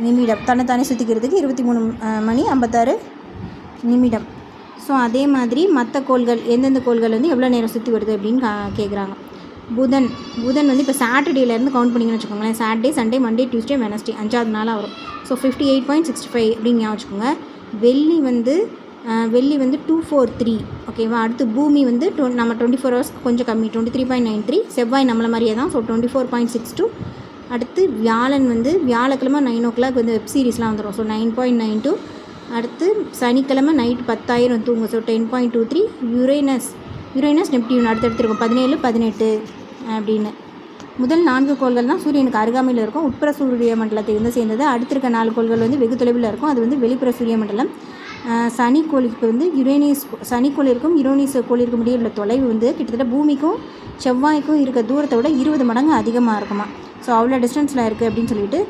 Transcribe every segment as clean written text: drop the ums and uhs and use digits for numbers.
நிமிடம். தன்னைத்தானே சுற்றிக்கிறதுக்கு 23 மணி 56 நிமிடம். ஸோ அதே மாதிரி மற்ற கோள்கள் எந்தெந்த கோள்கள் வந்து எவ்வளோ நேரம் சுற்றி வருது அப்படின்னு கேட்குறாங்க. புதன் வந்து இப்போ சாட்டர்டேலேருந்து கவுண்ட் பண்ணிங்கன்னு வச்சுக்கோங்களேன். Saturday, Sunday, Monday, Tuesday, Wednesday 5வது நாளாக வரும். ஸோ 58.65 அப்படின்னு ஞாபகம் வச்சுக்கோங்க. வெள்ளி வந்து 243. ஓகேவா. அடுத்து பூமி வந்து நம்ம 24 ஹவர்ஸ் கொஞ்சம் கம்மி 23.93. செவ்வாய் நம்மளை மாதிரியே தான். ஸோ 24.62. அடுத்து வியாழக்கிழமை 9 o'clock வந்து வெப் சீரிஸ்லாம் வந்துடும். ஸோ 9.92. அடுத்து சனிக்கிழமை நைட்டு 10,000 தூங்கும். ஸோ 10.23. யுரேனஸ் நெப்டியூன் அடுத்தடுத்து இருக்கும் 17, 18 அப்படின்னு. முதல் 4 கோள்கள் தான் சூரியனுக்கு அருகாமையில் இருக்கும். உட்புற சூரிய மண்டலத்தை வந்து சேர்ந்தது. அடுத்திருக்க 4 கோள்கள் வந்து வெகு தொலைவில் இருக்கும். அது வந்து வெளிப்புற சூரிய மண்டலம். சனிக்கோளுக்கு வந்து சனிக்கோளிற்கும் யுரேனஸ் கோளிற்கும் இடையே உள்ள தொலைவு வந்து கிட்டத்தட்ட பூமிக்கும் செவ்வாய்க்கும் இருக்க தூரத்தை விட 20 மடங்கு அதிகமாக இருக்குமா. ஸோ அவ்வளோ டிஸ்டன்ஸில் இருக்குது அப்படின்னு சொல்லிட்டு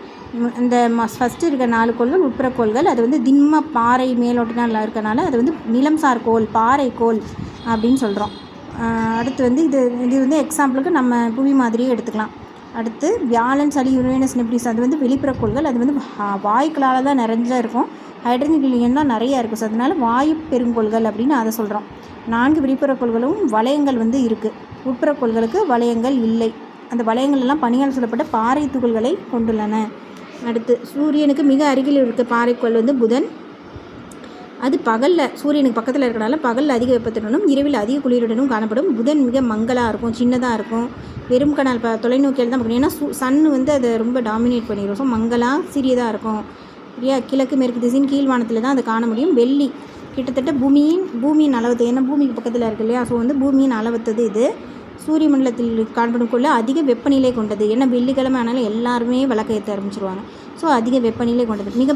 இந்த ஃபஸ்ட்டு இருக்க 4 கோள்கள் உட்புற கோள்கள். அது வந்து திண்ம பாறை மேலோட்டினால் இருக்கனால அது வந்து நிலம்சார் கோள், பாறை கோள் அப்படின்னு சொல்கிறோம். அடுத்து வந்து இது வந்து எக்ஸாம்பிளுக்கு நம்ம புவி மாதிரியே எடுத்துக்கலாம். அடுத்து வியாழன், சனி, யுரேனஸ், நெப்டியூஸ் அது வந்து வெளிப்புற கோள்கள். அது வந்து வாயுக்களால் தான் நிறைஞ்சா இருக்கும். ஹைட்ரஜன் ஹீலியம் தான் நிறையா இருக்குது. ஸோ அதனால் வாயு பெருங்கோள்கள் அப்படின்னு அதை சொல்கிறோம். 4 வெளிப்புற கோள்களும் வளையங்கள் வந்து இருக்குது. உட்புற கோள்களுக்கு வளையங்கள் இல்லை. அந்த வளையங்கள் எல்லாம் பனியால் சூழப்பட்ட பாறை துகள்களை கொண்டுள்ளன. அடுத்து சூரியனுக்கு மிக அருகில் இருக்க பாறைக்கோள் வந்து புதன். அது பகலில் சூரியனுக்கு பக்கத்தில் இருக்கிறனால பகலில் அதிக வெப்பத்துடனும் இரவில் அதிக குளிருடனும் காணப்படும். புதன் மிக மங்கலாக இருக்கும், சின்னதாக இருக்கும். வெறும் கனால் தொலைநோக்கியில் தான் பார்க்கணும். ஏன்னா சன்னு வந்து அதை ரொம்ப டாமினேட் பண்ணிடும். ஸோ மங்கலாக சிறியதாக இருக்கும். சரியா. கிழக்கு மேற்கு திசையின் கீழ்வானத்தில் தான் அதை காண முடியும். வெள்ளி கிட்டத்தட்ட பூமியின் அளவத்து. ஏன்னா பூமிக்கு பக்கத்தில் இருக்கு இல்லையா. ஸோ வந்து பூமியின் அளவத்தது இது. சூரிய மண்டலத்தில் காணப்படும் கொள்ள அதிக வெப்பநிலை கொண்டது. ஏன்னா வெள்ளிக்கிழமை ஆனாலும் எல்லாருமே விளக்க ஏற்ற ஆரம்பிச்சிருவாங்க. ஸோ அதிக வெப்பநிலை கொண்டது. மிக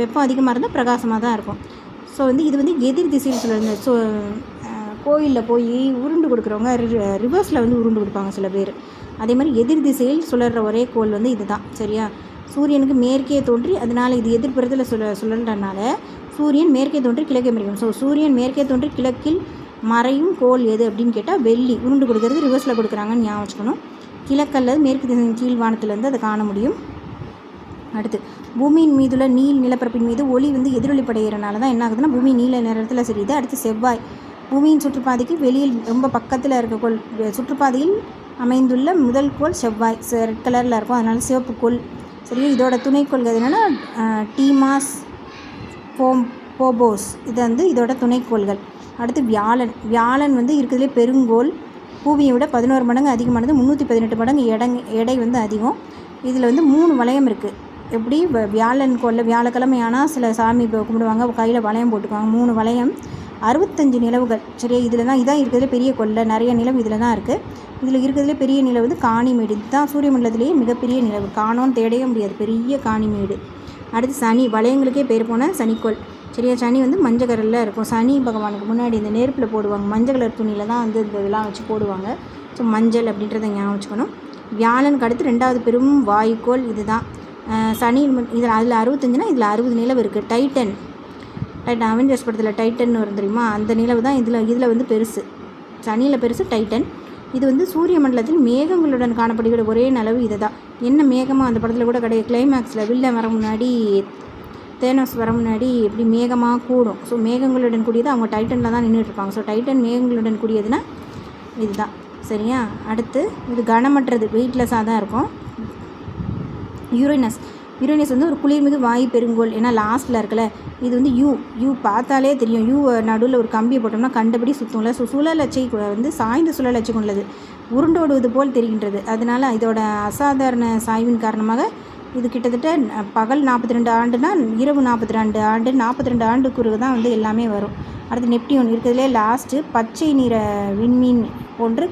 வெப்பம் அதிகமாக இருந்தால் பிரகாசமாக தான் இருக்கும். ஸோ வந்து இது வந்து எதிர் திசையில் சொல்லுங்க. ஸோ கோயிலில் போய் உருண்டு கொடுக்குறவங்க ரிவர்ஸில் வந்து உருண்டு கொடுப்பாங்க சில பேர். அதே மாதிரி எதிர் திசையில் சுழற ஒரே கோள் வந்து இது தான். சரியா. சூரியனுக்கு மேற்கே தோன்றி அதனால் இது எதிர்ப்புறத்தில் சுழன்றனால சூரியன் மேற்கே தோன்றி கிழக்கே மறையும். ஸோ சூரியன் மேற்கே தோன்றி கிழக்கில் மறையும் கோள் எது அப்படின்னு கேட்டால் வெள்ளி. உருண்டு கொடுக்கறது ரிவர்ஸில் கொடுக்குறாங்கன்னு ஞாபகம் வச்சுக்கணும். கிழக்கு அல்லது மேற்கு திசையின் கீழ் வானத்திலேருந்து அதை காண முடியும். அடுத்து பூமியின் மீதுள்ள நிலப்பரப்பின் மீது ஒளி வந்து எதிரொலிப்படைகிறனால தான் என்ன ஆகுதுன்னா பூமி நீல நிறத்தில் தெரியுது. அடுத்து செவ்வாய் பூமியின் சுற்றுப்பாதைக்கு வெளியில் ரொம்ப பக்கத்தில் இருக்க கோள். சுற்றுப்பாதையில் அமைந்துள்ள முதல் கோள் செவ்வாய். ரெட் கலரில் இருக்கும், அதனால சிவப்பு கோள். சரி. இதோட துணைக்கோள்கள் என்னென்னா டீமாஸ், போபோஸ். இது வந்து இதோட துணைக்கோள்கள். அடுத்து வியாழன் வந்து இருக்கிறதுலே பெருங்கோள். பூமியை விட 11 மடங்கு அதிகமானது. 318 மடங்கு எடை வந்து அதிகம். இதில் வந்து 3 வளையம் இருக்குது. எப்படி வியாழன் கோளில் வியாழக்கிழமை ஆனால் சில சாமி கும்பிடுவாங்க, கையில் வளையம் போட்டுக்குவாங்க. 3 வளையம், 65 நிலவுகள். சரியா. இதான் இருக்கிறதுலே பெரிய கோளில் நிறைய நிலவு இதில் தான் இருக்குது. இதில் இருக்கிறதுலே பெரிய நிலவு வந்து காணிமேடு. இதுதான் சூரிய மண்டலத்திலேயே மிகப்பெரிய நிலவு. காணோன்னு தேடவே முடியாது, பெரிய காணிமேடு. அடுத்து சனி, வளையங்களுக்கே பேர் போன சனிக்கோள். சரியா. சனி வந்து மஞ்சள் கலரில் இருக்கும். சனி பகவானுக்கு முன்னாடி இந்த நெருப்பில் போடுவாங்க. மஞ்சள் கலர் துணியில் தான் வந்து இந்த இதெல்லாம் வச்சு போடுவாங்க. ஸோ மஞ்சள் அப்படின்றத ஞாபகம் வச்சுக்கணும். வியாழனுக்கு அடுத்து 2வது பெரும் வாயுக்கோள் இது தான். சனி அதில் 65னா இதில் 60 நிலவு இருக்குது. டைட்டன் அவெஞ்சர்ஸ் படத்தில் டைட்டன் வரும் தெரியுமா, அந்த நிலவு தான் இதில் வந்து பெருசு. சனியில் பெருசு டைட்டன். இது வந்து சூரிய மண்டலத்தில் மேகங்களுடன் காணப்படுகிற ஒரே நிலவு இது தான். என்ன மேகமாக அந்த படத்தில் கூட கிடையாது. கிளைமேக்ஸில் வில்லன் வர முன்னாடி, தேனோஸ் வர முன்னாடி எப்படி மேகமாக கூடும். ஸோ மேகங்களுடன் கூடியது அவங்க டைட்டனில் தான் நின்றுட்டுருப்பாங்க. ஸோ டைட்டன் மேகங்களுடன் கூடியதுன்னா இதுதான். சரியா. அடுத்து இது கனமற்றது, வெயிட்லெஸ்ஸாக தான் இருக்கும். யுரேனஸ் வந்து ஒரு குளிர்மிகு வாயு பெருங்கோள். ஏன்னா லாஸ்ட்டில் இருக்கல. இது வந்து யூ பார்த்தாலே தெரியும். நடுவில் ஒரு கம்பியை போட்டோம்னா கண்டபடி சுற்றும்ல. ஸோ சுழலச்சை வந்து சாய்ந்த சுழலச்சை கொண்டது, உருண்டோடுவது போல் தெரிகின்றது. அதனால் இதோட அசாதாரண சாய்வின் காரணமாக இது கிட்டத்தட்ட பகல் 42 ஆண்டுனா இரவு 42 ஆண்டு, 42 ஆண்டுக்குரு தான் வந்து எல்லாமே வரும். அடுத்து நெப்டியூன் இருக்கிறதுலே லாஸ்ட்டு பச்சை நிற விண்மீன் போன்று